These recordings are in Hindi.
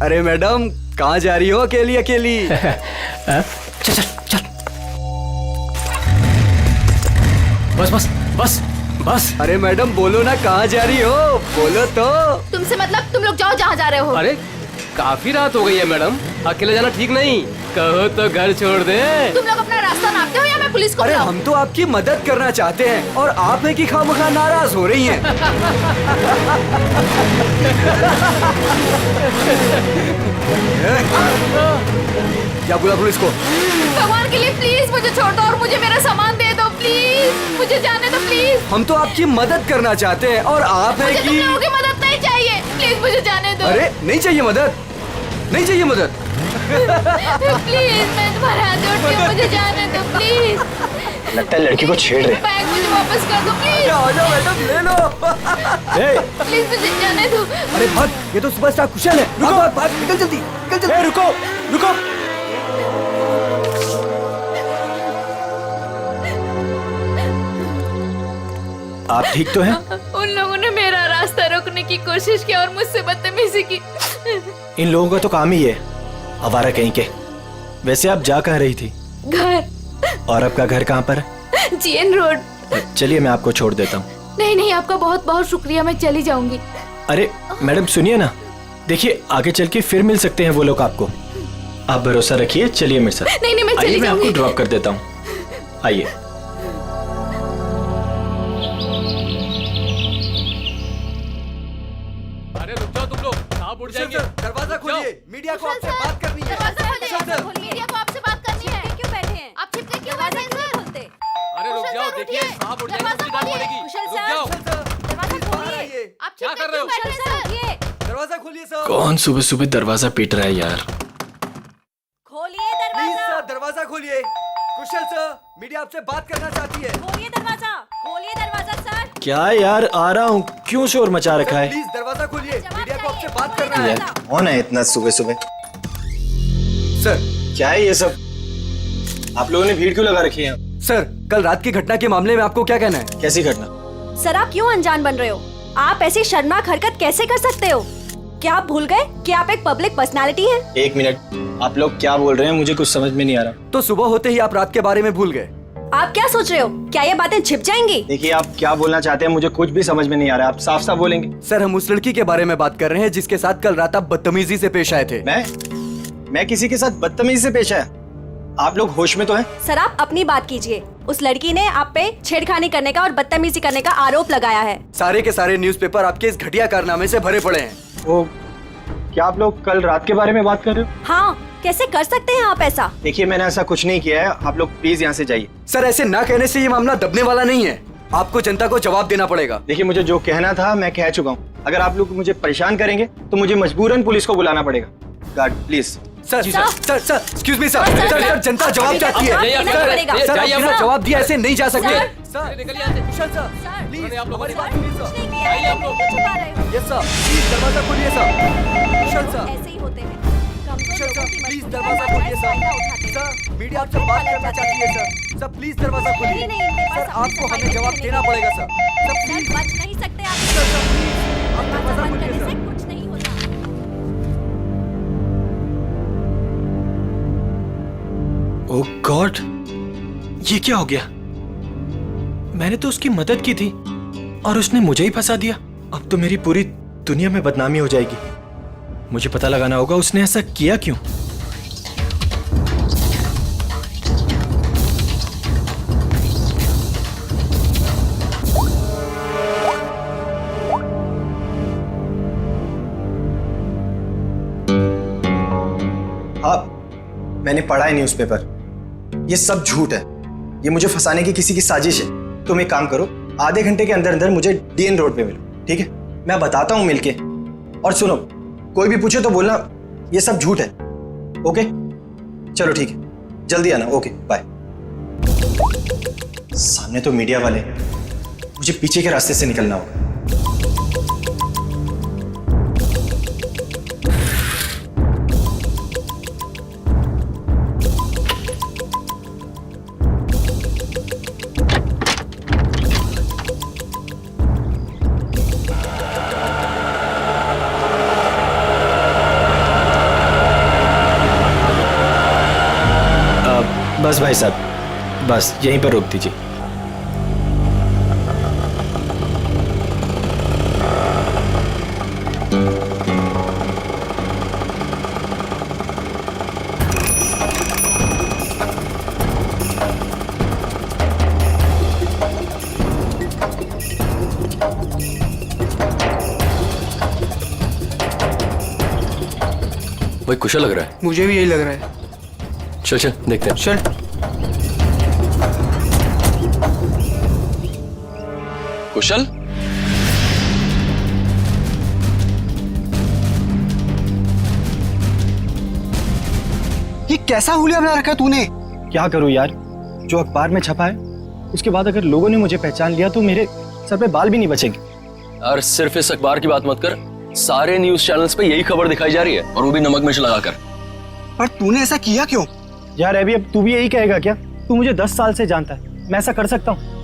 अरे मैडम, कहाँ जा रही हो अकेली अकेली? चल चल चल। बस बस बस बस। अरे मैडम बोलो ना, कहाँ जा रही हो? बोलो तो। तुमसे मतलब तुम लोग जाओ जहाँ जा रहे हो। अरे काफी रात हो गई है मैडम, अकेले जाना ठीक नहीं। कहो तो घर छोड़ दे। तुम लोग अपना रास्ता नापते हो या मैं पुलिस को अरे बुलाऊं? हम तो आपकी मदद करना चाहते हैं और आप है कि खामखा नाराज हो रही हैं। क्या बोला पुलिस को? भगवान के लिए प्लीज मुझे छोड़ दो और मुझे मेरा सामान दे दो प्लीज। मुझे जाने दो प्लीज। हम तो आपकी मदद करना चाहते हैं और आप है मुझे तुम कि लोगों की मदद नहीं चाहिए, प्लीज मुझे जाने दो। अरे नहीं चाहिए मदद, नहीं चाहिए मदद। प्लीज मैं तुम्हारे हाथ जोड़ती हूँ, मुझे जाने दो प्लीज। लगता है लड़की को छेड़ रहे। बैग मुझे वापस कर दो प्लीज। आ जाओ मैडम, ले लो। प्लीज मुझे जाने दो। अरे भाग, ये तो सुपरस्टार कुशल है। रुको, भाग भाग, निकल जल्दी, निकल जल्दी। रुको रुको। आप ठीक तो हैं? उन लोगों ने मेरा रास्ता रोकने की कोशिश की और मुझसे बदतमीजी की। इन लोगों का तो काम ही है, आवारा कहीं के। वैसे आप जा कहाँ रही थी? घर। और आपका घर कहाँ पर है? GN road. चलिए मैं आपको छोड़ देता हूँ। नहीं नहीं, आपका बहुत बहुत शुक्रिया, मैं चली जाऊंगी। अरे मैडम सुनिए ना, देखिए आगे चल के फिर मिल सकते हैं वो लोग आपको। आप भरोसा रखिए, चलिए मेरे साथ। नहीं नहीं, मैं आइए, चली मैं आपको जाऊंगी। ड्रॉप कर देता हूँ। आइए। अरे रुक जाओ तुम लोग, सांप उड़ जाएंगे। दरवाजा खोलिए, मीडिया को आपसे बात करनी है। दरवाजा खोलिए, कुशल सर। मीडिया को आपसे बात करनी है। क्यों बैठे हैं? आप छिपके क्यों बैठे हैं सर? अरे रुक कुशल जाओ, सर, देखिए उठिए। सांप उड़ जाएंगे, दरवाजा उसकी डांट खोलिए। पड़ेगी। कुशल रुक सर। जाओ। दरवाजा बाहर खोलिए। आइए। आप क्या छिपके कर रहे हो? क्यों बैठे हैं सर? दरवाजा खोलिए सर। कौन सुबह सुबह दरवाजा पीट रहा है यार? खोलिए प्लीज दरवाजा। सर, दरवाजा खोलिए। कुशल सर, मीडिया आपसे बात करना चाहती है। खोलिए दरवाजा। खोलिए दरवाजा सर। क्या यार, आ रहा हूँ। क्यों शोर मचा रखा है? प्लीज दरवाजा खोलिए, मीडिया को आपसे बात चाहिए। करना है। दरवाजा। कौन है इतना सुबह सुबह? सर, क्या है ये सब? आप लोगों ने भीड़ क्यों लगा रखी है? सर कल रात की घटना के मामले में आपको क्या कहना है? कैसी घटना? सर आप क्यों अनजान बन रहे हो? आप ऐसी शर्मनाक हरकत कैसे कर सकते हो? क्या आप भूल गए कि आप एक पब्लिक पर्सनालिटी हैं? एक मिनट, आप लोग क्या बोल रहे हैं? मुझे कुछ समझ में नहीं आ रहा। तो सुबह होते ही आप रात के बारे में भूल गए। आप क्या सोच रहे हो? क्या ये बातें छिप जाएंगी? देखिए आप क्या बोलना चाहते हैं, मुझे कुछ भी समझ में नहीं आ रहा। आप साफ साफ बोलेंगे। सर हम उस लड़की के बारे में बात कर रहे हैं जिसके साथ कल रात आप बदतमीजी से पेश आए थे। मैं किसी के साथ बदतमीजी से पेश आया? आप लोग होश में तो हैं? सर आप अपनी बात कीजिए। उस लड़की ने आप पे छेड़खानी करने का और बदतमीजी करने का आरोप लगाया है। सारे के सारे न्यूज़पेपर आपके इस घटिया कारनामे से भरे पड़े हैं। वो क्या आप लोग कल रात के बारे में बात कर रहे हो? हाँ, कैसे कर सकते हैं आप ऐसा? देखिए मैंने ऐसा कुछ नहीं किया है। आप लोग प्लीज यहाँ से जाइए। सर ऐसे ना कहने से ये मामला दबने वाला नहीं है। आपको जनता को जवाब देना पड़ेगा। देखिए मुझे जो कहना था मैं कह चुका हूँ। अगर आप लोग मुझे परेशान करेंगे तो मुझे मजबूरन पुलिस को बुलाना पड़ेगा। Guard please. Sir sir sir excuse me sir, sir जनता जवाब चाहती है। जाइए, सर पड़ेगा। सर जाइए, बिना सर। जवाब दिया ऐसे नहीं जा सकते। सर। सर निकलिए यहाँ से। कुशल सर, सर, प्लीज उन्होंने आप लोगों हमारी को बात सुनिए कुछ सर। नहीं किया आइए है, आप लोग। क्यों छुपा रहे हो? यस सर, प्लीज दरवाजा खोलिए सर। कुशल सर, ऐसे ही होते हैं। कमजोर कुशल लोगों सर की प्लीज मजबूरी दरवाजा का खोलिए सर। फायदा उठाते हैं। सर मीडिया आपसे बात करना चाहती है सर। सर प्लीज दरवाजा खोलिए। नहीं, इनके पास सर अपनी आपको सफाई हमें जवाब करने देना के पड़ेगा लिए। सर। सर सर प्लीज बच नहीं सकते आप। सर सर प्लीज आप दरवाजा दरवाजा बंद खोलिए करने से सर। कुछ नहीं होता। ओह गॉड, ये क्या हो गया? मैंने तो उसकी मदद की थी और उसने मुझे ही फंसा दिया। अब तो मेरी पूरी दुनिया में बदनामी हो जाएगी। मुझे पता लगाना होगा उसने ऐसा किया क्यों। हाँ, मैंने पढ़ा है न्यूज़पेपर। ये सब झूठ है। ये मुझे फंसाने की किसी की साजिश है। तुम एक काम करो, आधे घंटे के अंदर अंदर मुझे डीएन रोड पे मिलो, ठीक है? मैं बताता हूँ मिलके। और सुनो, कोई भी पूछे तो बोलना ये सब झूठ है। ओके चलो ठीक है, जल्दी आना। Okay bye. सामने तो मीडिया वाले, मुझे पीछे के रास्ते से निकलना होगा। बस भाई साहब, बस यहीं पर रोक दीजिए। भाई कुशल लग रहा है। मुझे भी यही लग रहा है। चल चल देखते हैं। चल। कुशल, ये कैसा हुलिया बना रखा है तूने? क्या करूं यार, जो अखबार में छपा है उसके बाद अगर लोगों ने मुझे पहचान लिया तो मेरे सर पे बाल भी नहीं बचेंगे। यार सिर्फ इस अखबार की बात मत कर, सारे न्यूज चैनल्स पे यही खबर दिखाई जा रही है, और वो भी नमक मिर्च लगाकर। पर तूने ऐसा किया क्यों? यार अभी अब तू भी यही कहेगा क्या? तू मुझे 10 साल से जानता है, मैं ऐसा कर सकता हूँ?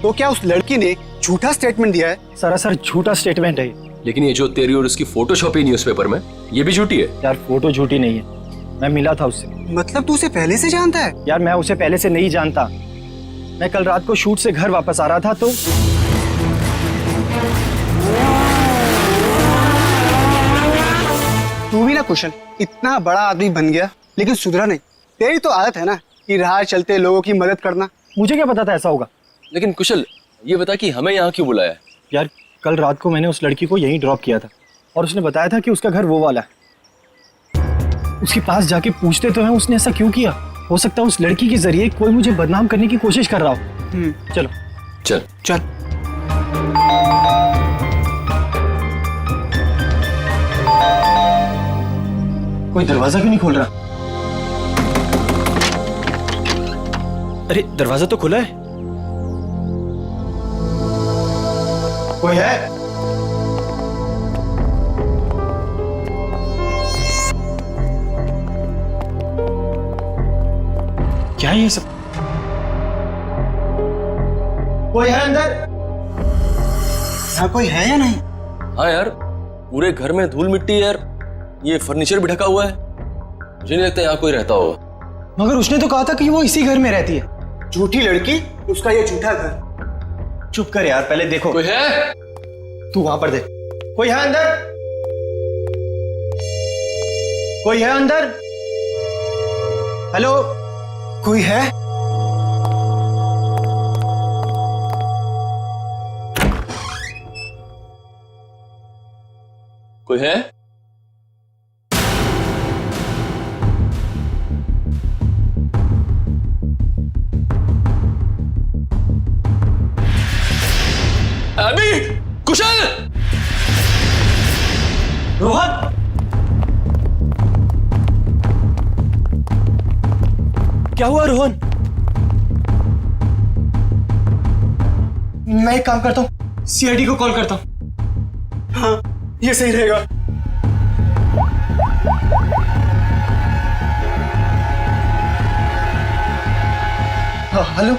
तो क्या उस लड़की ने झूठा स्टेटमेंट दिया है? सरासर झूठा स्टेटमेंट है ये। लेकिन ये जो तेरी और उसकी फोटो छपी न्यूज़पेपर में, ये भी झूठी है। यार फोटो झूठी नहीं है, मैं मिला था उससे। मतलब तू उसे पहले से जानता है? यार मैं उसे पहले से नहीं जानता, मैं कल रात को शूट से घर वापस आ रहा था तो तू भी ना कुशल, इतना बड़ा आदमी बन गया लेकिन सुधरा नहीं। तेरी तो आदत है ना कि राह चलते लोगों की मदद करना। मुझे क्या पता था ऐसा होगा। लेकिन कुशल, ये बता कि हमें यहाँ क्यों बुलाया है? यार कल रात को मैंने उस लड़की को यहीं ड्रॉप किया था और उसने बताया था कि उसका घर वो वाला है। उसके पास जाके पूछते तो हैं उसने ऐसा क्यों किया। हो सकता है उस लड़की के जरिए कोई मुझे बदनाम करने की कोशिश कर रहा हो। चलो चल चल। कोई दरवाजा क्यों नहीं खोल रहा? अरे दरवाजा तो खुला है। कोई है? क्या है ये सब? कोई है अंदर? यहाँ कोई है या नहीं? हाँ यार, पूरे घर में धूल मिट्टी है यार, ये फर्नीचर भी ढका हुआ है, मुझे नहीं लगता यहाँ कोई रहता होगा। मगर उसने तो कहा था कि वो इसी घर में रहती है। झूठी लड़की, उसका ये झूठा घर। चुप कर यार, पहले देखो। कोई है? तू वहां पर देख। कोई है अंदर? कोई है अंदर? हेलो? कोई है? कोई है? अभी कुशल, रोहन, क्या हुआ रोहन? मैं एक काम करता हूं, सीआईडी को कॉल करता हूं। हाँ, ये सही रहेगा। हाँ हेलो,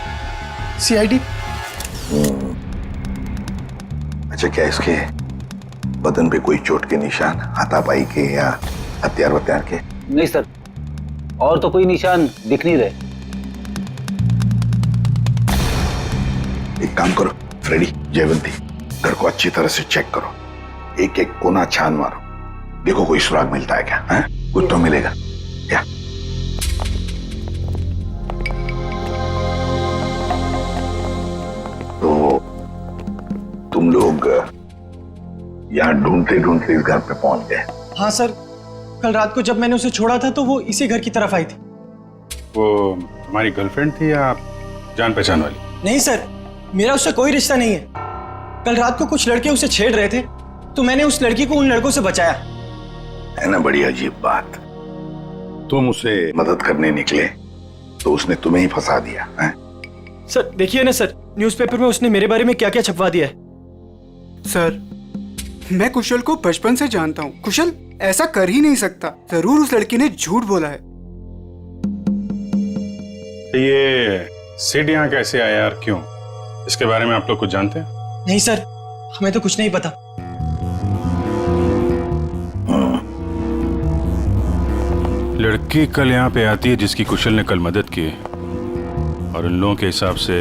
सीआईडी। अच्छा, क्या इसके बदन पे कोई चोट के निशान, हाथापाई के या हथियार वत्यार के? नहीं सर, और तो कोई निशान दिख नहीं रहे। एक काम करो फ्रेडी, जयवंती, घर को अच्छी तरह से चेक करो, एक एक कोना छान मारो, देखो कोई सुराग मिलता है क्या? है? कुछ तो मिलेगा क्या? तो तुम लोग यहाँ ढूंढते ढूंढते इस घर पे पहुंच गए? हाँ सर, कल रात को जब मैंने उसे छोड़ा था तो वो इसी घर की तरफ आई थी। वो तुम्हारी गर्लफ्रेंड थी या जान पहचान वाली? नहीं सर, मेरा उससे कोई रिश्ता नहीं है। कल रात को कुछ लड़के उसे छेड़ रहे थे तो मैंने उस लड़की को उन लड़कों से बचाया। है ना बड़ी अजीब बात, तुम उसे मदद करने निकले तो उसने तुम्हें ही फंसा दिया है? सर देखिए ना सर, न्यूज़पेपर में उसने मेरे बारे में क्या क्या छपवा दिया है। सर, मैं कुशल को बचपन से जानता हूँ। कुशल ऐसा कर ही नहीं सकता। जरूर उस लड़की ने झूठ बोला है। ये सिड यहाँ कैसे आया यार, क्यों? इसके बारे में आप लोग कुछ जानते हैं? नहीं सर, हमें तो कुछ नहीं पता। लड़की कल यहाँ पे आती है जिसकी कुशल ने कल मदद की, और इन लोगों के हिसाब से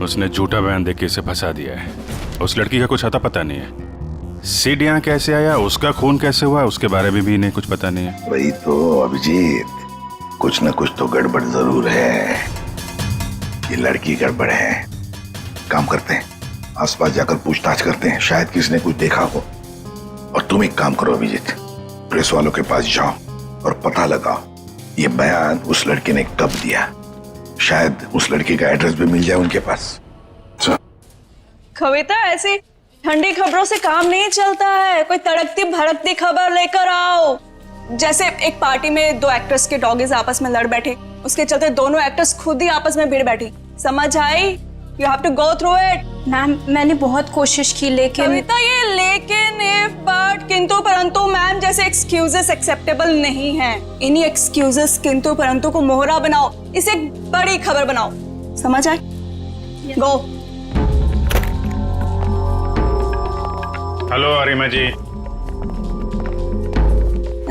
उसने झूठा बयान देके इसे फंसा दिया है। उस लड़की का कुछ अता पता नहीं है। सिड यहाँ कैसे आया, उसका खून कैसे हुआ, उसके बारे में भी इन्हें कुछ पता नहीं है। वही तो अभिजीत, कुछ न कुछ तो गड़बड़ जरूर है। ये लड़की गड़बड़ है। काम करते हैं, आसपास जाकर पूछताछ करते हैं, शायद किसी ने कुछ देखा हो। और तुम एक काम करो अभिजीत, प्रेस वालों के पास जाओ और पता लगाओ ये बयान उस लड़के ने कब दिया। शायद उस लड़की का एड्रेस भी मिल जाए उनके पास। कविता, ऐसी ठंडी खबरों से काम नहीं चलता है। कोई तड़कती भड़कती खबर लेकर आओ। जैसे एक पार्टी में दो एक्टर्स के डॉगीज आपस में लड़ बैठे, उसके चलते दोनों एक्टर्स खुद ही आपस में भिड़ बैठी। समझ आई? You have to go through it. Ma'am, मैंने बहुत कोशिश की लेकिन कविता, ये लेकिन, इफ, बट, किंतु परंतु मैम जैसे एक्सक्यूजेस एक्सेप्टेबल नहीं है। इन्हीं एक्सक्यूजेस किंतु परंतु को मोहरा बनाओ, इसे एक बड़ी खबर बनाओ। समझ आई? गो। हेलो अरिमा जी।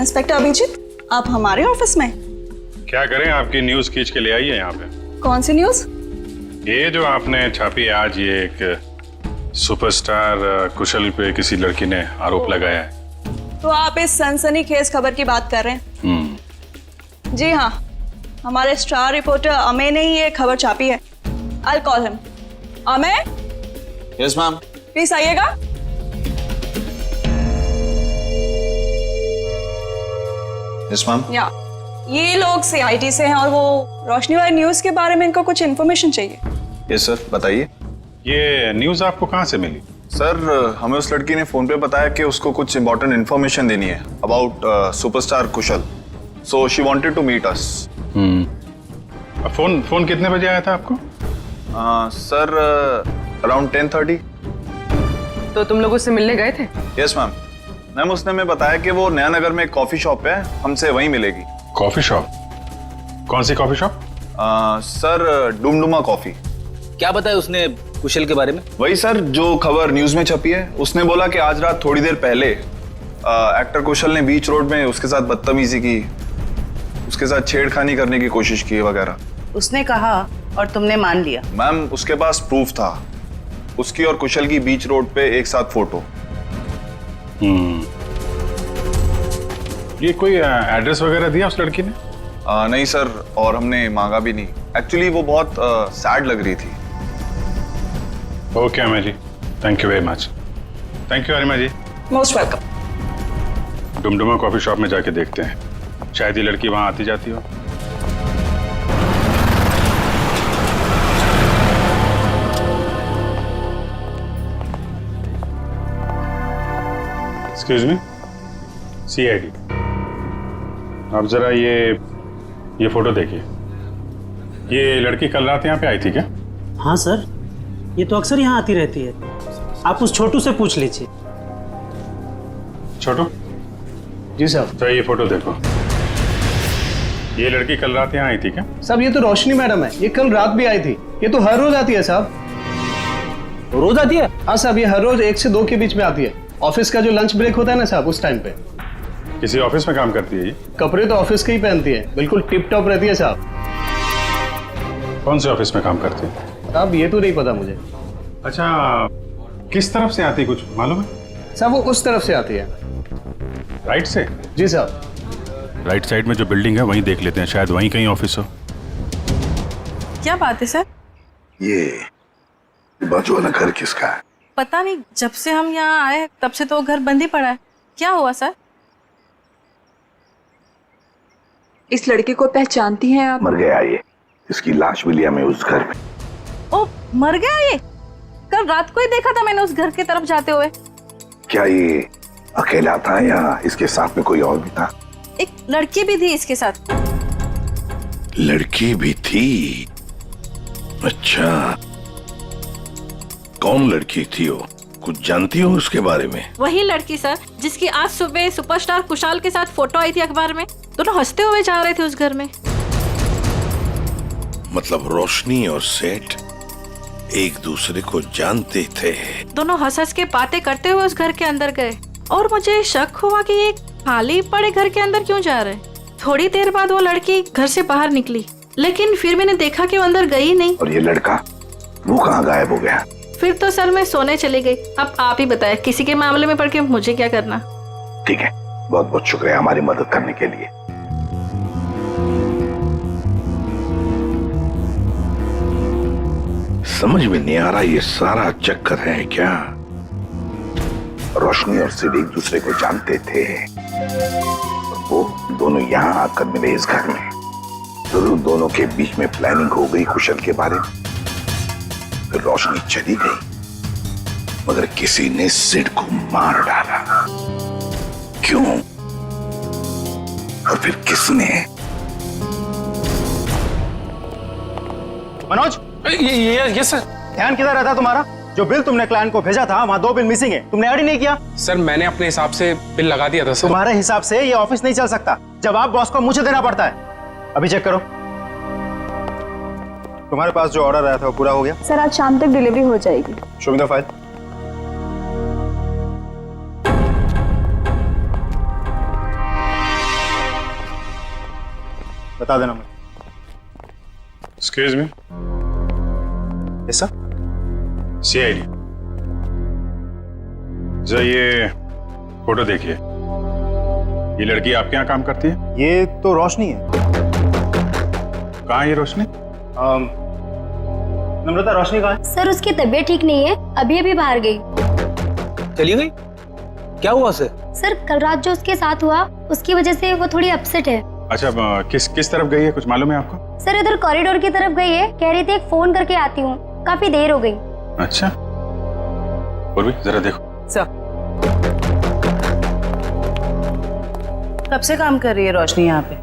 इंस्पेक्टर अभिजीत, आप हमारे ऑफिस में? क्या करें, आपकी न्यूज खींच के ले आई है यहाँ पे। कौन सी न्यूज? ये जो आपने छापी है आज, ये एक सुपरस्टार कुशल पे किसी लड़की ने आरोप लगाया है। तो आप इस सनसनीखेज खबर की बात कर रहे हैं? जी हाँ, हमारे स्टार रिपोर्टर अमेय ने ही ये खबर छापी है। I'll call him. Ameya? Yes ma'am. Please आइएगा। Yes ma'am. या ये लोग CID से हैं और वो रोशनी वाली न्यूज के बारे में इनको कुछ इन्फॉर्मेशन चाहिए। यस सर, बताइए। ये न्यूज आपको कहाँ से मिली? सर, हमें उस लड़की ने फोन पे बताया कि उसको कुछ इंपॉर्टेंट इन्फॉर्मेशन देनी है about superstar Kushal, so she wanted to meet us. Phone कितने बजे आया था आपको? Sir, around 10:30। तो तुम लोग उससे मिलने गए थे? Yes ma'am. मैम, उसने हमें बताया कि वो नया नगर में एक कॉफी शॉप है, हमसे वहीं मिलेगी। Coffee shop? कौन सी coffee shop? Sir, Dumduma coffee. क्या बताया उसने कुशल के बारे में? वही सर, जो खबर न्यूज में छपी है। उसने बोला कि आज रात थोड़ी देर पहले एक्टर कुशल ने बीच रोड में उसके साथ बदतमीजी की, उसके साथ छेड़खानी करने की कोशिश की वगैरह। उसने कहा और तुमने मान लिया? मैम, उसके पास प्रूफ था, उसकी और कुशल की बीच रोड पे एक साथ फोटो। ये कोई एड्रेस वगैरह दिया उस लड़की ने? नहीं सर, और हमने मांगा भी नहीं। एक्चुअली वो बहुत सैड लग रही थी। Okay Amey ji, thank you very much. Thank you Arima ji. Most welcome. Dumduma coffee shop में जाके देखते हैं, शायद ये लड़की वहां आती जाती हो। एक्सक्यूज मी, CID, आप जरा ये फोटो देखिए। ये लड़की कल रात यहाँ पे आई थी क्या? हाँ सर, ये तो अक्सर यहाँ आती रहती है। आप उस छोटू से पूछ लीजिए। छोटू? जी साहब। तो ये फोटो देखो, ये लड़की कल रात यहाँ आई थी क्या? साहब, ये तो रोशनी मैडम है, ये कल रात भी आई थी। ये तो हर रोज आती है साहब। रोज आती है? हाँ साहब, ये हर रोज 1 से 2 के बीच में आती है। ऑफिस का जो लंच ब्रेक होता है ना साहब, उस टाइम पे। किसी ऑफिस में काम करती है ये? कपड़े तो ऑफिस के ही पहनती है, बिल्कुल टिप टॉप रहती है साहब। कौन से ऑफिस में काम करती है? साहब, ये तो नहीं पता मुझे। अच्छा, किस तरफ से आती है कुछ मालूम है? साहब, वो उस तरफ से आती है। राइट से? जी साहब। राइट साइड में जो बिल्डिंग है वहीं देख लेते हैं, शायद वहीं कहीं ऑफिस हो। क्या बात है सर? ये बाजू वाला घर किसका है? पता नहीं, जब से हम यहाँ आए तब से तो घर बंद ही पड़ा है। क्या हुआ सर? इस लड़के को पहचानती हैं आप? मर गया ये, इसकी लाश मिली हमें उस घर में। ओ, मर गया ये? कल रात को ही देखा था मैंने उस घर की तरफ जाते हुए। क्या ये अकेला था या इसके साथ में कोई और भी था? एक लड़की भी थी इसके साथ। लड़की भी थी? अच्छा, कौन लड़की थी वो? कुछ जानती हो उसके बारे में? वही लड़की सर, जिसकी आज सुबह सुपरस्टार कुशाल के साथ फोटो आई थी अखबार में। दोनों हंसते हुए जा रहे थे उस घर में। मतलब रोशनी और सेठ एक दूसरे को जानते थे? दोनों हंस हंस के बातें करते हुए उस घर के अंदर गए और मुझे शक हुआ कि ये खाली पड़े घर के अंदर क्यों जा रहे हैं। थोड़ी देर बाद वो लड़की घर से बाहर निकली लेकिन फिर मैंने देखा कि वो अंदर गई नहीं। और ये लड़का वो कहाँ गायब हो गया? फिर तो सर मैं सोने चली गई। अब आप ही बताएं, किसी के मामले में पड़ के मुझे क्या करना। ठीक है, बहुत बहुत शुक्रिया हमारी मदद करने के लिए। समझ में नहीं आ रहा ये सारा चक्कर है क्या? रोशनी और सिड एक दूसरे को जानते थे, वो दोनों यहाँ आकर मिले इस घर में। जरूर दोनों के बीच में प्लानिंग हो गई कुशल के बारे में। फिर रोशनी चली गई, मगर किसी ने सिड को मार डाला। क्यों? और फिर किसने? मनोज, ये सर। ध्यान किधर रहता तुम्हारा? जो बिल तुमने क्लाइंट को भेजा था वहाँ 2 बिल मिसिंग है, तुमने ऐड ही नहीं किया। सर मैंने अपने हिसाब से बिल लगा दिया था सर। तुम्हारे हिसाब से ये ऑफिस नहीं चल सकता, जवाब बॉस को मुझे देना पड़ता है। अभी चेक करो, तुम्हारे पास जो ऑर्डर आया था वो पूरा हो गया? सर आज शाम तक डिलीवरी हो जाएगी। Show me the file. बता देना मुझे। Excuse me. Yes sir. CID, जरा ये फोटो देखिए। ये लड़की आपके यहाँ काम करती है? ये तो रोशनी है। कहाँ है ये रोशनी? नम्रता, रोशनी कहाँ है? सर उसकी तबीयत ठीक नहीं है, अभी अभी बाहर गई। चली गई? क्या हुआ सर? सर कल रात जो उसके साथ हुआ उसकी वजह से वो थोड़ी अपसेट है। अच्छा, किस तरफ गई है, कुछ मालूम है आपको? सर इधर कॉरिडोर की तरफ गई है, कह रही थी एक फोन करके आती हूँ, काफी देर हो गई। अच्छा, और भी जरा देखो। सर कब से काम कर रही है रोशनी यहाँ पे?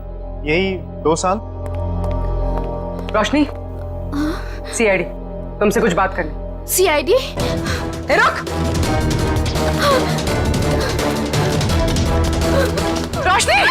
यही 2 साल। रोशनी, सीआईडी तुमसे कुछ बात करनी। सीआईडी? रुक! रोशनी!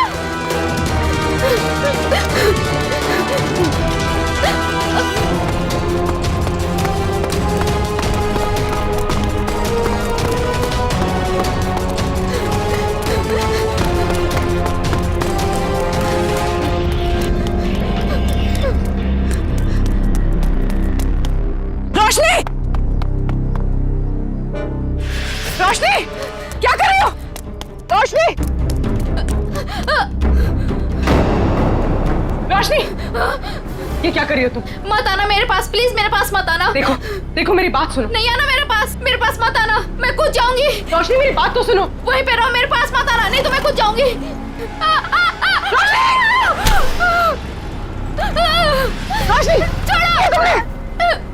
रोशनी! रोशनी! क्या कर रही हो? रोशनी! रोशनी! ये क्या कर रही हो तुम? मत आना मेरे पास, प्लीज मेरे पास मत आना। देखो, देखो मेरी बात सुनो। नहीं आना मेरे पास मत आना, मैं कूद जाऊंगी। रोशनी मेरी बात तो सुनो। वहीं पे रहो, मेरे पास मत आना, नहीं तो मैं कूद जाऊंगी। रोशनी! छोड़ो!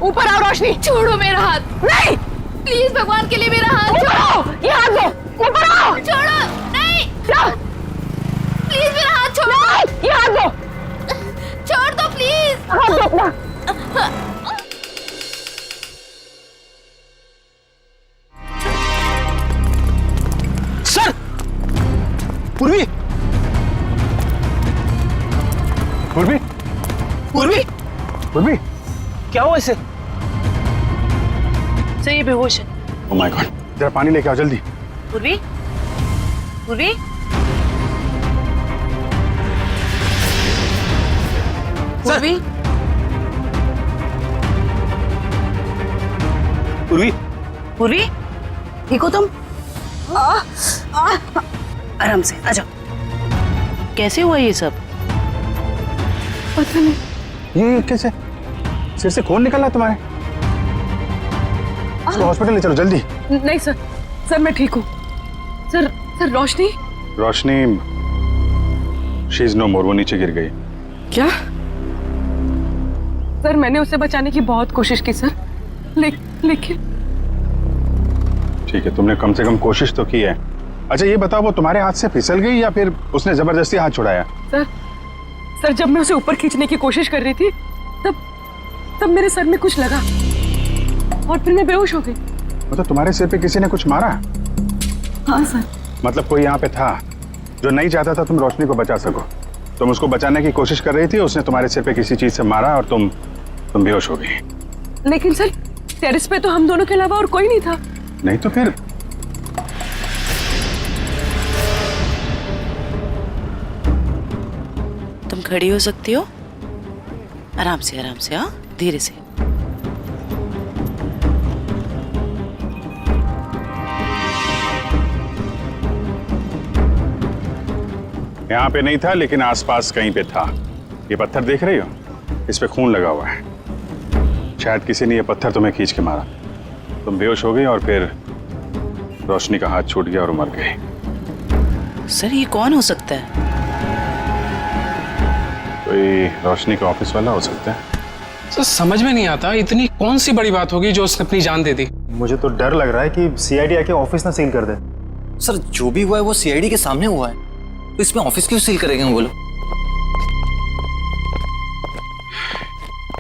ऊपर आओ रोशनी! छोड़ो मेरा हाथ। नहीं! प्लीज भगवान के लिए मेरा हाथ छोड़ो! ये हाथ दो! ऊपर आओ! छोड़ो! नहीं! प्लीज मेरा हाथ छोड़ो! ये हाथ दो! छोड़ दो प्लीज! हाथ दो अपना! सर! पूर्वी! पूर्वी! पूर्वी! पूर्वी! क्या हुआ इसे? सर ये बेहोश है। ओह माय गॉड, जरा पानी लेके आओ जल्दी। पूर्वी! पूर्वी! पूर्वी! पूर्वी! पूर्वी! ठीक हो तुम? आराम से आ जाओ। कैसे हुआ ये सब? पता नहीं। ये कैसे? सिर से खून निकल रहा है तुम्हारे? इसको हॉस्पिटल ले चलो जल्दी। नहीं सर, सर मैं ठीक हूँ। Sir Roshni? Roshni she is no more, वो नीचे गिर गई। क्या? सर मैंने उसे बचाने की बहुत कोशिश की सर, लेकिन ठीक है, तुमने कम से कम कोशिश तो की है। अच्छा ये बताओ, वो तुम्हारे हाथ से फिसल गई या फिर उसने जबरदस्ती हाथ छुड़ाया? सर जब मैं उसे ऊपर खींचने की कोशिश कर रही थी तब मेरे सर में कुछ लगा और फिर मैं बेहोश हो गई। मतलब तुम्हारे सिर पे किसी ने कुछ मारा? हाँ सर। मतलब कोई यहाँ पे था जो नहीं चाहता था तुम रोशनी को बचा सको। तुम उसको बचाने की कोशिश कर रही थी, उसने तुम्हारे सिर पे किसी चीज से मारा और तुम बेहोश हो गई। लेकिन सर टेरेस पे तो हम दोनों के अलावा और कोई नहीं था। नहीं तो फिर? तुम खड़ी हो सकती हो? आराम से, हाँ, धीरे से। यहाँ पे नहीं था लेकिन आसपास कहीं पे था। ये पत्थर देख रही हो, इस पे खून लगा हुआ है। शायद किसी ने ये पत्थर तुम्हें खींच के मारा, तुम बेहोश हो गई और फिर रोशनी का हाथ छूट गया और मर गई। सर ये कौन हो सकता है? कोई रोशनी का ऑफिस वाला हो सकता है। सर समझ में नहीं आता इतनी कौन सी बड़ी बात होगी जो उसने अपनी जान दे दी। मुझे तो डर लग रहा है कि सीआईडी आके ऑफिस ना सील कर दे। सर जो भी हुआ है वो सीआईडी के सामने हुआ है, तो इसमें ऑफिस क्यों सील करेंगे वो लोग?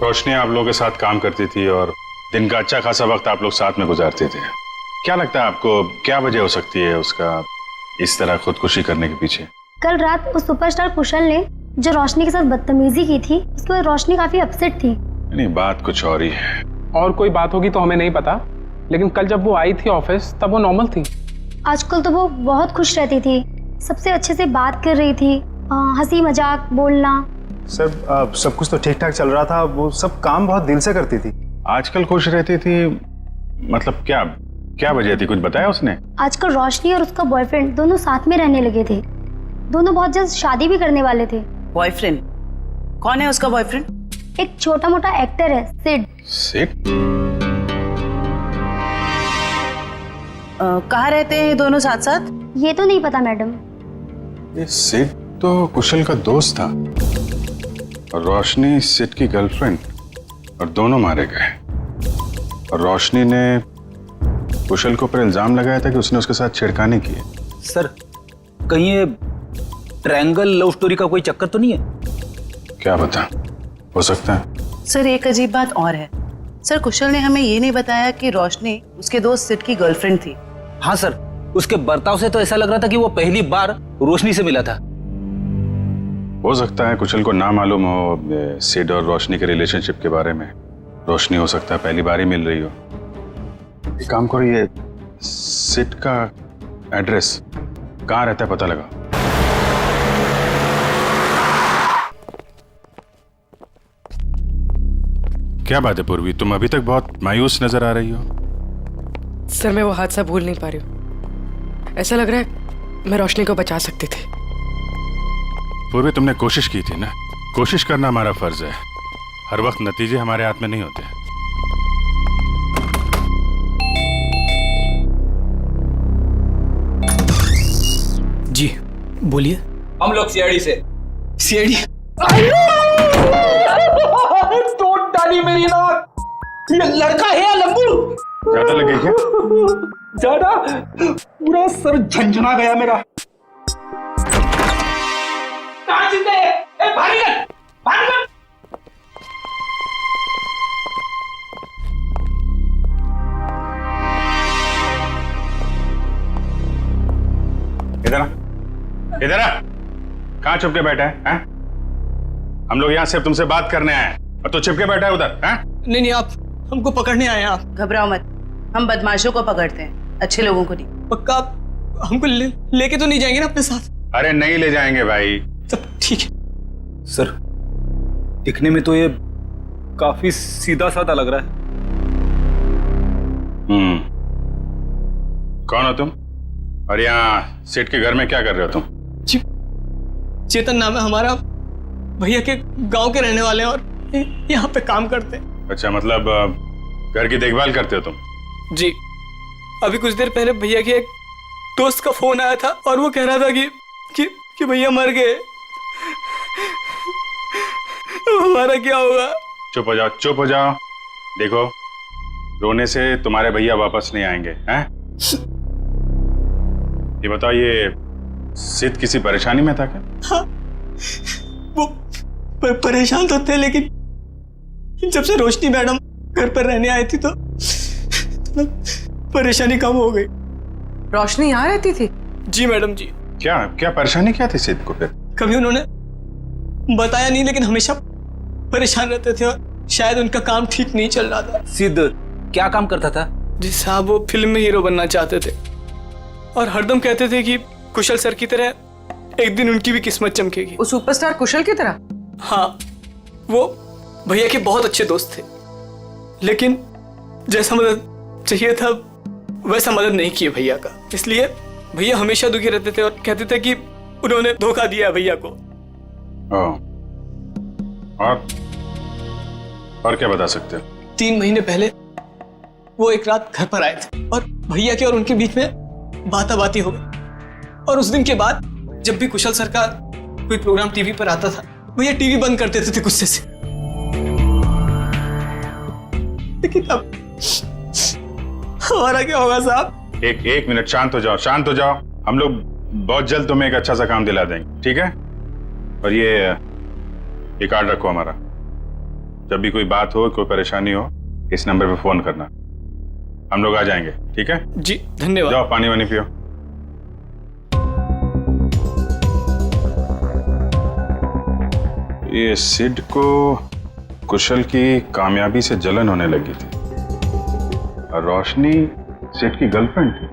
रोशनी आप लोगों के साथ काम करती थी और दिन का अच्छा खासा वक्त आप लोग साथ में गुजारते थे। क्या लगता है आपको, क्या वजह हो सकती है उसका इस तरह खुदकुशी करने के पीछे? कल रात उस सुपरस्टार कुशल ने जो रोशनी के साथ बदतमीजी की थी, उसके बाद रोशनी काफी अपसेट थी। नहीं, बात कुछ और ही है। और कोई बात होगी तो हमें नहीं पता, लेकिन कल जब वो आई थी ऑफिस तब वो नॉर्मल थी। आजकल तो वो बहुत खुश रहती थी, सबसे अच्छे से बात कर रही थी, हंसी मजाक बोलना। सर सब कुछ तो ठीक ठाक चल रहा था, वो सब काम बहुत दिल से करती थी। आजकल खुश रहती थी मतलब क्या क्या वजह थी, कुछ बताया उसने? आजकल रोशनी और उसका बॉयफ्रेंड दोनों साथ में रहने लगे थे। दोनों बहुत जल्द शादी भी करने वाले थे। बॉयफ्रेंड? कौन है उसका बॉयफ्रेंड? एक छोटा मोटा एक्टर है, सिड। सिड? कहाँ रहते हैं ये दोनों साथ साथ? ये तो नहीं पता मैडम। ये सिड तो कुशल का दोस्त था और रोशनी सिड की गर्लफ्रेंड, और दोनों मारे गए। और रोशनी ने कुशल को पर इल्जाम लगाया था कि उसने उसके साथ छेड़खानी की है। सर कहीं ये ट्रायंगल लव स्टोरी का कोई चक्कर तो नहीं है? क्या पता, हो सकता है। सर एक अजीब बात और है। सर कुशल ने हमें ये नहीं बताया कि रोशनी उसके दोस्त सिड की गर्लफ्रेंड थी। हाँ सर, उसके बर्ताव से तो ऐसा लग रहा था कि वो पहली बार रोशनी से मिला था। हो सकता है कुशल को ना मालूम हो सिड और रोशनी के रिलेशनशिप के बारे में। रोशनी हो सकता है पहली बार ही मिल रही हो। एक काम करो, ये सिड का एड्रेस कहाँ रहता है पता लगा। क्या बात है पूर्वी, तुम अभी तक बहुत मायूस नजर आ रही हो। सर मैं वो हादसा भूल नहीं पा रही हूँ। ऐसा लग रहा है मैं रोशनी को बचा सकती थी। पूर्वी तुमने कोशिश की थी ना, कोशिश करना हमारा फर्ज है। हर वक्त नतीजे हमारे हाथ में नहीं होते। जी बोलिए। हम लोग सीआईडी से। सीआईडी? तोड़ डाली मेरी नाक। ये लड़का है या लंबू? ज्यादा लगे क्या? ज्यादा, पूरा सर झंझना गया मेरा। कहाँ जिंदे है? ए भारी कर, भारी कर। इधर आ, इधर आ। कहाँ छुप के बैठा है? हम लोग यहाँ सिर्फ तुमसे बात करने आए हैं और तू छिप के बैठा है उधर। नहीं नहीं, आप हमको पकड़ने आए हैं। आप घबराओ मत, हम बदमाशों को पकड़ते हैं, अच्छे लोगों को नहीं। पक्का आप हमको लेके तो नहीं जाएंगे ना अपने साथ? अरे नहीं ले जाएंगे भाई। सब ठीक है। सर दिखने में तो ये काफी सीधा साधा लग रहा है। कौन हो तुम और यहाँ सेठ के घर में क्या कर रहे हो तुम? जी चेतन नाम है हमारा, भैया के गांव के रहने वाले हैं और यहाँ पे काम करते हैं। अच्छा, मतलब घर की देखभाल करते हो तुम? जी, अभी कुछ देर पहले भैया के एक दोस्त का फोन आया था और वो कह रहा था कि भैया मर गए। हमारा क्या होगा? चुप हो जाओ, चुप हो जाओ। देखो, रोने से तुम्हारे भैया वापस नहीं आएंगे हैं? ये बताओ, ये सिद्ध किसी परेशानी में था क्या? हाँ, वो परेशान तो थे, लेकिन जब से रोशनी मैडम घर पर रहने आई थी तो परेशानी कम हो गई। रोशनी यहाँ रहती थी? जी मैडम जी। क्या क्या परेशानी क्या थी सिद्ध को फिर? कभी उन्होंने बताया नहीं, लेकिन हमेशा परेशान रहते थे और शायद उनका काम ठीक नहीं चल रहा था। सिद्ध क्या काम करता था? जी साहब, वो फिल्म में हीरो बनना चाहते थे और हरदम कहते थे कि कुशल सर की तरह एक दिन उनकी भी किस्मत चमकेगी। वो सुपरस्टार कुशल की तरह? हाँ, वो भैया के बहुत अच्छे दोस्त थे, लेकिन जैसा मदद चाहिए था वैसा मदद नहीं किए भैया का। इसलिए भैया हमेशा दुखी रहते थे और कहते थे कि उन्होंने धोखा दिया भैया को। और क्या बता सकते हो? 3 महीने पहले वो एक रात घर पर आए थे और भैया के और उनके बीच में बाताबाती हो गई। और उस दिन के बाद जब भी कुशल सर का कोई प्रोग्राम टीवी पर आता था, भैया टीवी बंद कर देते थे गुस्से से। लेकिन अब हमारा क्या होगा साहब? एक मिनट, शांत हो जाओ, शांत हो जाओ। हम लोग बहुत जल्द तुम्हें एक अच्छा सा काम दिला देंगे, ठीक है? और ये कार्ड रखो हमारा। जब भी कोई बात हो, कोई परेशानी हो, इस नंबर पे फोन करना, हम लोग आ जाएंगे, ठीक है? जी धन्यवाद। जाओ पानी वानी पियो। ये सिड को कुशल की कामयाबी से जलन होने लगी थी और रोशनी सिड की गर्लफ्रेंड थी,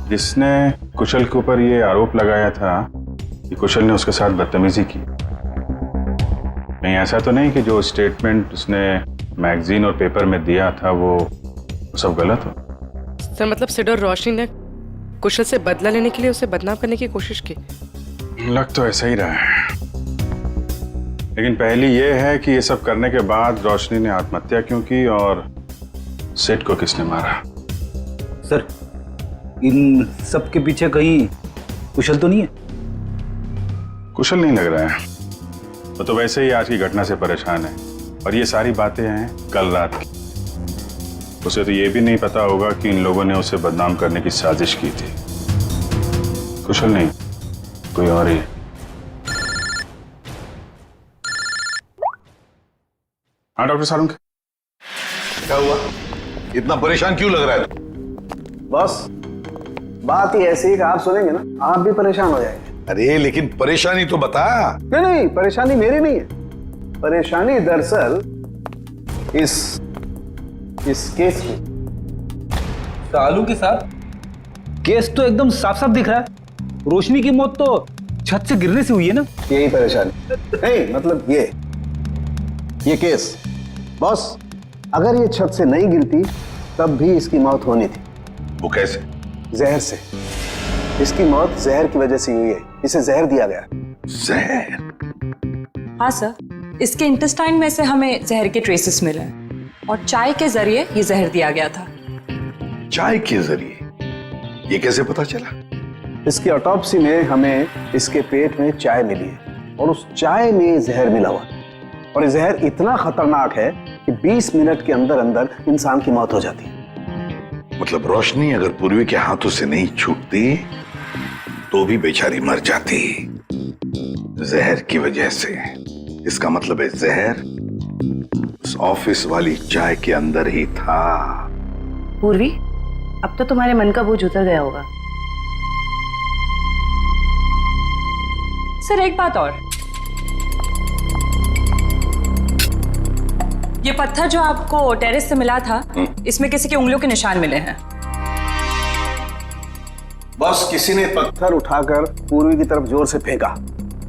जिसने कुशल के ऊपर ये आरोप लगाया था कि कुशल ने उसके साथ बदतमीजी की। नहीं ऐसा तो नहीं कि जो स्टेटमेंट उसने मैगजीन और पेपर में दिया था वो सब गलत हो? सर मतलब सिड और रोशनी ने कुशल से बदला लेने के लिए उसे बदनाम करने की कोशिश की। लग तो ऐसा ही रहा है, लेकिन पहली ये है कि ये सब करने के बाद रोशनी ने आत्महत्या क्यों की और सिड को किसने मारा? सर इन सब के पीछे कहीं कुशल तो नहीं है? कुशल नहीं लग रहा है, वो तो वैसे ही आज की घटना से परेशान है और ये सारी बातें हैं कल रात की। उसे तो ये भी नहीं पता होगा कि इन लोगों ने उसे बदनाम करने की साजिश की थी। कुशल नहीं, कोई और ही। हाँ डॉक्टर सारुंग, क्या हुआ? इतना परेशान क्यों लग रहा है? बॉस बात ही ऐसी है कि आप सुनेंगे ना आप भी परेशान हो जाएंगे। अरे लेकिन परेशानी तो बता। नहीं परेशानी मेरी नहीं है, परेशानी दरअसल इस केस की। सालू के साथ केस तो एकदम साफ साफ दिख रहा है। रोशनी की मौत तो छत से गिरने से हुई है ना? यही परेशानी नहीं, मतलब ये केस बॉस, अगर ये छत से नहीं गिरती तब भी इसकी मौत होनी थी। वो कैसे? जहर से। इसकी मौत जहर की वजह से हुई है, इसे जहर दिया गया। जहर? हाँ सर, इसके इंटेस्टाइन में से हमें जहर के ट्रेसेस मिले हैं और चाय के जरिए ये जहर दिया गया था। चाय के जरिए? ये कैसे पता चला? इसकी ऑटोप्सी में हमें इसके पेट में चाय मिली है और उस चाय में जहर मिला हुआ, और ये जहर इतना खतरनाक है कि 20 मिनट के अंदर अंदर इंसान की मौत हो जाती है। मतलब रोशनी अगर पूर्वी के हाथों से नहीं छूटती तो भी बेचारी मर जाती जहर की वजह से। इसका मतलब है जहर उस ऑफिस वाली चाय के अंदर ही था। पूर्वी, अब तो तुम्हारे मन का बोझ उतर गया होगा। सर एक बात और, ये पत्थर जो आपको टेरेस से मिला था, इसमें किसी की उंगलियों के निशान मिले हैं। बस किसी ने पत्थर उठाकर पूर्वी की तरफ जोर से फेंका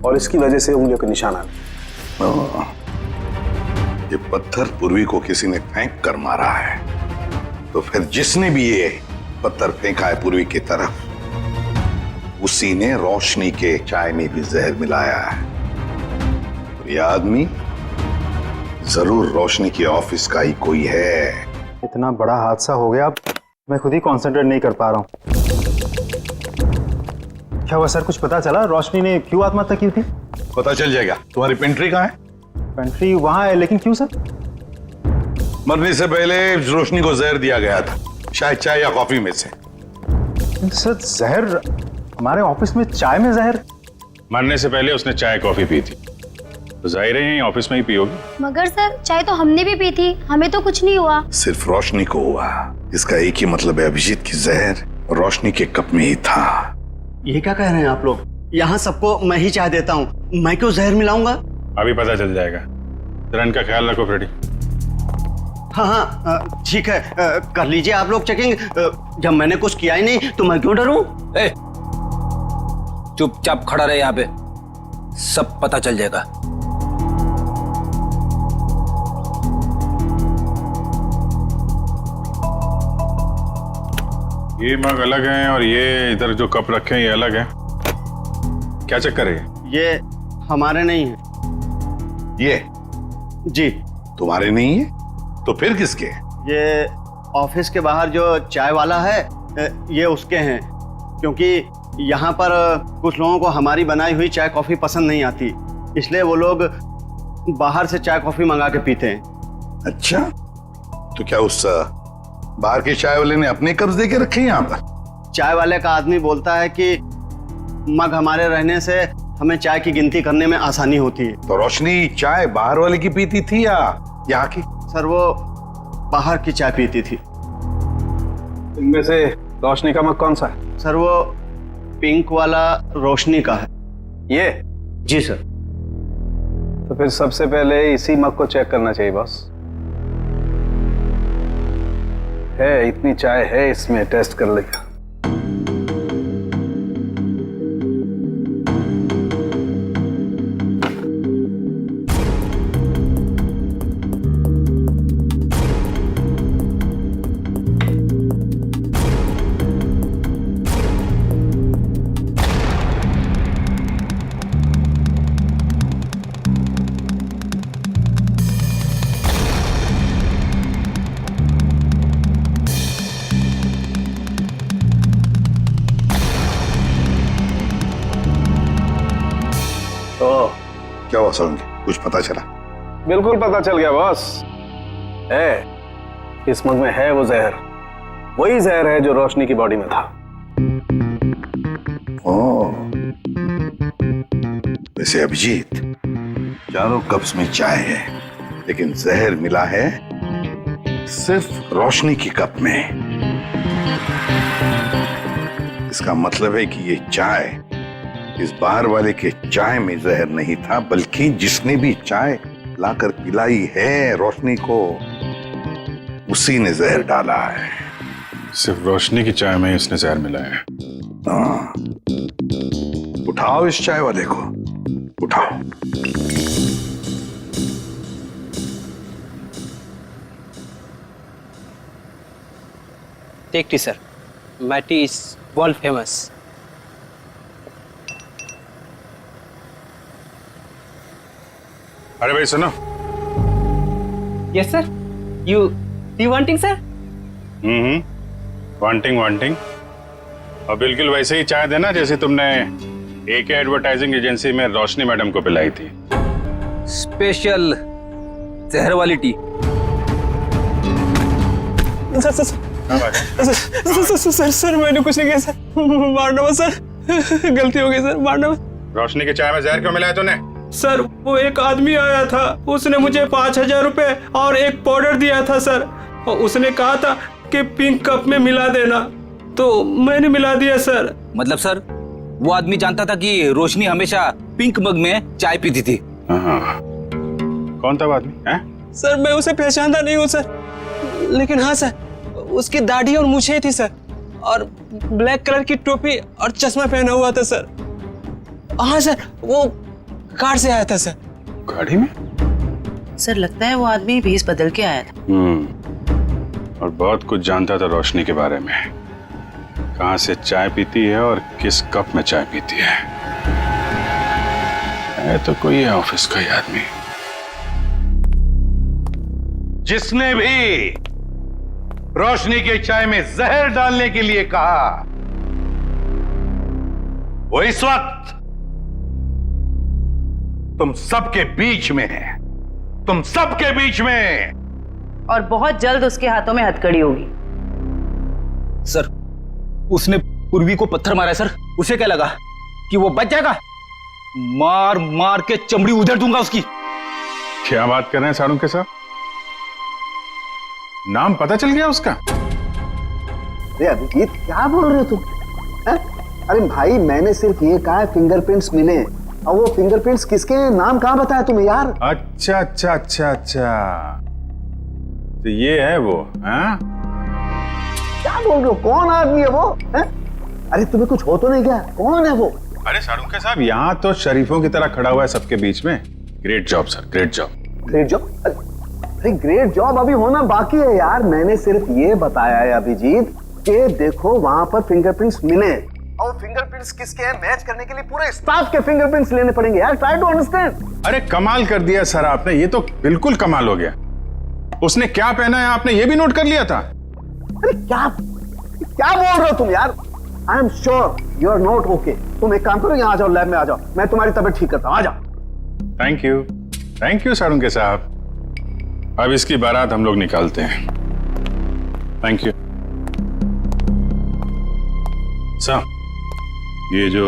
और इसकी वजह से उंगलियों के निशान आ गए। ये पत्थर पूर्वी को किसी ने फेंक कर मारा है, तो फिर जिसने भी ये पत्थर फेंका है पूर्वी की तरफ, उसी ने रोशनी के चाय में भी जहर मिलाया है। और ये आदमी जरूर रोशनी के ऑफिस का ही कोई है। इतना बड़ा हादसा हो गया, अब मैं खुद ही कंसंट्रेट नहीं कर पा रहा हूँ। क्या हुआ सर, कुछ पता चला रोशनी ने क्यों आत्महत्या की थी? पता चल जाएगा। तुम्हारी पेंट्री कहाँ है? पेंट्री वहां है, लेकिन क्यों सर? मरने से पहले रोशनी को जहर दिया गया था, शायद चाय या कॉफी में से। सर जहर? हमारे ऑफिस में चाय में जहर? मरने से पहले उसने चाय कॉफी पी थी, तो जाहिर है ऑफिस में ही पियोगी। मगर सर चाय तो हमने भी पी थी, हमें तो कुछ नहीं हुआ। सिर्फ रोशनी को हुआ। इसका एक ही मतलब है, अभिजीत की जहर रोशनी के कप में ही था। ये क्या कह रहे हैं आप लोग? यहाँ सबको मैं ही चाय देता हूँ, मैं क्यों जहर मिलाऊंगा? अभी पता चल जाएगा। जरा इनका ख्याल रखो फ्रेडी। हाँ ठीक है, कर लीजिए आप लोग चेकिंग। जब मैंने कुछ किया ही नहीं तो मैं क्यों डरूं? चुपचाप खड़ा रहे यहाँ पे, सब पता चल जाएगा। ये मग अलग हैं और ये इधर जो कप रखे हैं ये अलग है। क्या चक्कर है? ये हमारे नहीं है। ये जी तुम्हारे नहीं है तो फिर किसके? ये ऑफिस के बाहर जो चाय वाला है ये उसके हैं, क्योंकि यहाँ पर कुछ लोगों को हमारी बनाई हुई चाय कॉफी पसंद नहीं आती, इसलिए वो लोग बाहर से चाय कॉफी मंगा के पीते हैं। अच्छा, तो क्या उस बाहर के चाय वाले ने अपने कब्ज दे के रखे हैं यहाँ पर? चाय वाले का आदमी बोलता है कि मग हमारे रहने से हमें चाय की गिनती करने में आसानी होती है। तो रोशनी चाय बाहर वाले की पीती थी या यहाँ की? सर वो बाहर की चाय पीती थी। इनमें से रोशनी का मग कौन सा है? सर वो पिंक वाला रोशनी का है। ये? जी सर। तो फिर सबसे पहले इसी मग को चेक करना चाहिए बॉस। है इतनी चाय है इसमें, टेस्ट कर लेगा। क्या हुआ सरोज? कुछ पता चला? बिल्कुल पता चल गया बॉस। है इस मग में है वो जहर, वही जहर है जो रोशनी की बॉडी में था। ओह, वैसे अभिजीत, चारों कप्स में चाय है लेकिन जहर मिला है सिर्फ रोशनी की कप में। इसका मतलब है कि ये चाय इस बाहर वाले के चाय में जहर नहीं था, बल्कि जिसने भी चाय लाकर पिलाई है रोशनी को उसी ने जहर डाला है। सिर्फ रोशनी की चाय में ही उसने जहर मिलाया है। हाँ, उठाओ इस चाय वाले को, उठाओ। Take tea sir, my tea is world famous. अरे भाई सुनो। Yes sir, you wanting sir? Wanting और बिल्कुल वैसे ही चाय देना जैसे तुमने AK एडवर्टाइजिंग एजेंसी में रोशनी मैडम को पिलाई थी। स्पेशल जहर वाली टी। सर मैंने कुछ नहीं किया सर, मारना मत सर, गलती हो गई सर, मारना मत। रोशनी की चाय में जहर क्यों मिलाया तूने? सर वो एक आदमी आया था, उसने मुझे 5,000 रुपए और एक पाउडर दिया था सर, और उसने कहा था कि पिंक कप में मिला देना, तो मैंने मिला दिया सर। मतलब सर वो आदमी जानता था कि रोशनी हमेशा पिंक मग में चाय पीती थी? हाँ। कौन था वो आदमी? सर मैं उसे पहचानता नहीं हूँ सर, लेकिन हाँ सर उसकी दाढ़ी और मूछें थी सर, और ब्लैक कलर की टोपी और चश्मा पहना हुआ था सर। हाँ सर वो कार से आया था सर। गाड़ी में? सर लगता है वो आदमी भेस बदल के आया था। और बहुत कुछ जानता था रोशनी के बारे में, कहाँ से चाय पीती है और किस कप में चाय पीती है तो कोई है ऑफिस का ही आदमी। जिसने भी रोशनी के चाय में जहर डालने के लिए कहा वो इस वक्त तुम सबके बीच में है, तुम सबके बीच में, और बहुत जल्द उसके हाथों में हथकड़ी होगी। सर उसने पूर्वी को पत्थर मारा है सर, उसे क्या लगा कि वो बच जाएगा? मार मार के चमड़ी उधेड़ दूंगा उसकी। क्या बात कर रहे हैं सारुण के साथ? नाम पता चल गया उसका? अरे अभिजीत क्या बोल रहे हो तुम? अरे भाई मैंने सिर्फ ये कहा फिंगरप्रिंट्स मिले, और वो फिंगरप्रिंट्स किसके हैं नाम कहाँ बताया तुम्हें यार? अच्छा अच्छा अच्छा अच्छा, तो ये है वो? हाँ क्या बोल रहे हो? कौन आदमी है वो? अरे तुम्हें कुछ हो तो नहीं क्या? कौन है वो? अरे सारुण के साहब यहाँ तो शरीफों की तरह खड़ा हुआ है सबके बीच में। Great job sir, great job. Great job? अरे ग्रेट जॉब अभी होना बाकी है यार। मैंने सिर्फ ये बताया है अभिजीत ये देखो वहां पर फिंगरप्रिंट्स मिले और फिंगरप्रिंट्स किसके हैं मैच करने के लिए पूरे स्टाफ के फिंगरप्रिंट्स लेने पड़ेंगे यार। Try to understand. अरे कमाल कर दिया सर आपने, ये तो बिल्कुल कमाल हो गया। उसने क्या पहना है आपने ये भी नोट कर लिया था? अरे क्या बोल रहे हो तुम यार? I am sure you are not okay. तुम एक काम करो, यहाँ आ जाओ, लैब में आ जाओ, मैं तुम्हारी तबीयत ठीक करता हूँ। आ जाओ। थैंक यू सारुंके साहब। अब इसकी बारात हम लोग निकालते हैं। Thank you sir. ये जो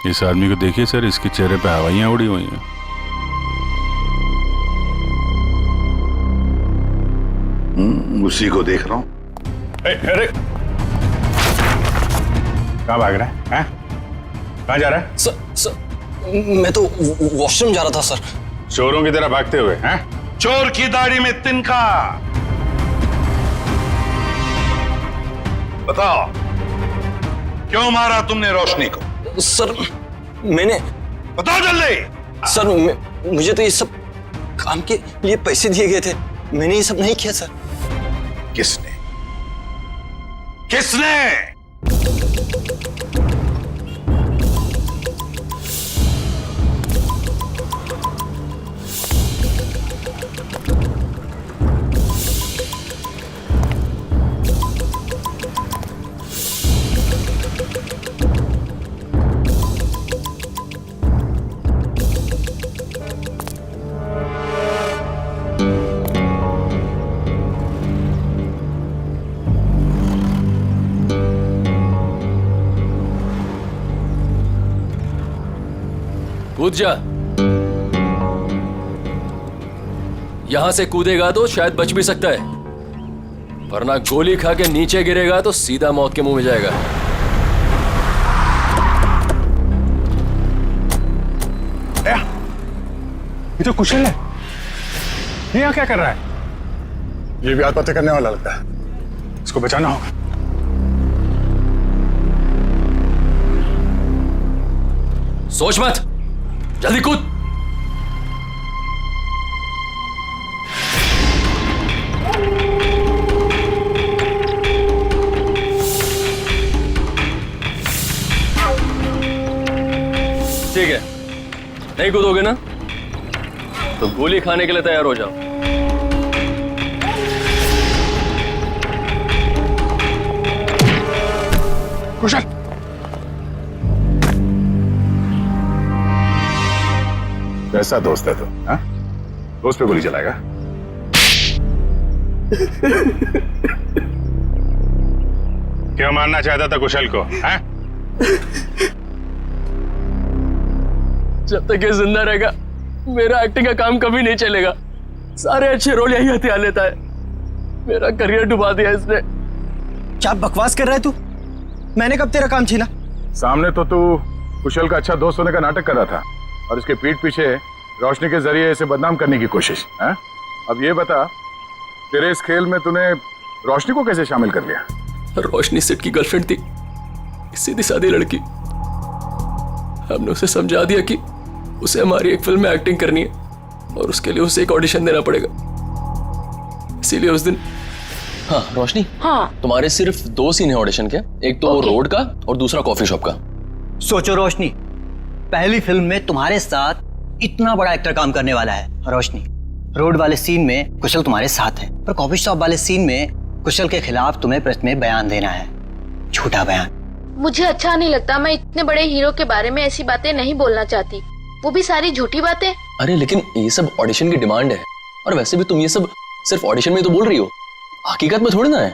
इस आदमी को देखिए सर, इसके चेहरे पे हवाइयां उड़ी हुई हैं। उसी को देख रहा हूं। अरे कहाँ भाग रहा है? कहाँ जा रहा है? सर मैं तो वॉशरूम जा रहा था सर। चोरों की तरह भागते हुए हैं? चोर की दाढ़ी में तिनका। बताओ क्यों मारा तुमने रोशनी को? सर मैंने, बताओ जल्दी। सर मुझे तो ये सब काम के लिए पैसे दिए गए थे, मैंने ये सब नहीं किया सर। किसने? किसने? कूद जा। यहां से कूदेगा तो शायद बच भी सकता है, वरना गोली खा के नीचे गिरेगा तो सीधा मौत के मुंह में जाएगा। ये तो कुशल है, ये यहाँ क्या कर रहा है? ये भी आत्महत्या करने वाला लगता है, इसको बचाना होगा। सोच मत, जल्दी कूद। ठीक है, नहीं कूदोगे ना तो गोली खाने के लिए तैयार हो जाओ। कुशल, कैसा दोस्त है तू? दोस्त पे गोली चलाएगा? क्यों मारना चाहता था कुशल को? जब तक ये जिंदा रहेगा मेरा एक्टिंग का काम कभी नहीं चलेगा। सारे अच्छे रोल यही हथियार लेता है, मेरा करियर डुबा दिया इसने। क्या बकवास कर रहा है तू? मैंने कब तेरा काम छीना? सामने तो तू कुशल का अच्छा दोस्त होने का नाटक कर रहा था और इसके पीठ पीछे रोशनी के जरिए इसे बदनाम करने की कोशिश। अब ये बता, तेरे इस खेल में तूने रोशनी को कैसे शामिल कर लिया? रोशनी सेठ की गर्लफ्रेंड थी, सीधी सादी लड़की। हमने उसे समझा दिया कि उसे हमारी एक फिल्म में एक्टिंग करनी है और उसके लिए उसे एक ऑडिशन देना पड़ेगा। इसीलिए उस दिन। हाँ रोशनी, हाँ तुम्हारे सिर्फ 2 सीन है ऑडिशन के, एक तो रोड का और दूसरा कॉफी शॉप का। सोचो रोशनी, पहली फिल्म में तुम्हारे साथ इतना बड़ा एक्टर काम करने वाला है। रोशनी, रोड वाले सीन में कुशल तुम्हारे साथ है, पर कॉफी शॉप वाले सीन में कुशल के खिलाफ तुम्हें प्रेस में बयान देना है, झूठा बयान। मुझे अच्छा नहीं लगता, मैं इतने बड़े हीरो के बारे में ऐसी बातें नहीं बोलना चाहती, वो भी सारी झूठी बातें। अरे लेकिन ये सब ऑडिशन की डिमांड है, और वैसे भी तुम ये सब सिर्फ ऑडिशन में तो बोल रही हो, हकीकत में थोड़ी ना है।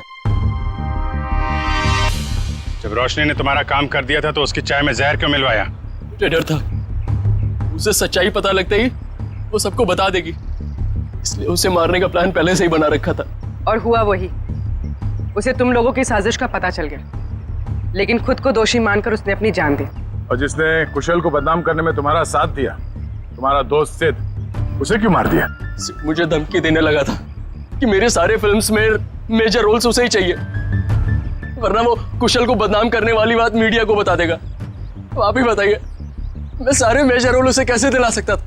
जब रोशनी ने तुम्हारा काम कर दिया था तो उसकी चाय में जहर क्यों मिलवाया? मुझे डर था उसे सच्चाई पता लगते ही वो सबको बता देगी, इसलिए उसे मारने का प्लान पहले से ही बना रखा था। और हुआ वही, उसे तुम लोगों की साजिश का पता चल गया, लेकिन खुद को दोषी मानकर उसने अपनी जान दी। और जिसने कुशल को बदनाम करने में तुम्हारा साथ दिया, तुम्हारा दोस्त सिद्ध, उसे क्यों मार दिया? मुझे धमकी देने लगा था कि मेरे सारे फिल्म्स में मेजर रोल्स उसे ही चाहिए, वरना वो कुशल को बदनाम करने वाली बात मीडिया को बता देगा। तो आप ही बताइए, मैं सारे मेजर रोल उसे कैसे दिला सकता था?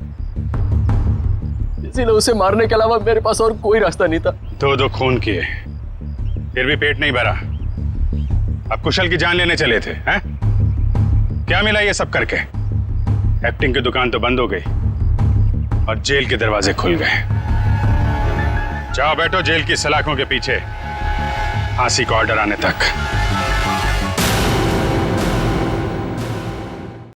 इसीलिए उसे मारने के अलावा मेरे पास और कोई रास्ता नहीं था। 2 खून किए, फिर भी पेट नहीं भरा। अब कुशल की जान लेने चले थे, हैं? क्या मिला ये सब करके? एक्टिंग की दुकान तो बंद हो गई और जेल के दरवाजे खुल गए। जाओ बैठो जेल की सलाखों के पीछे, फांसी का ऑर्डर आने तक।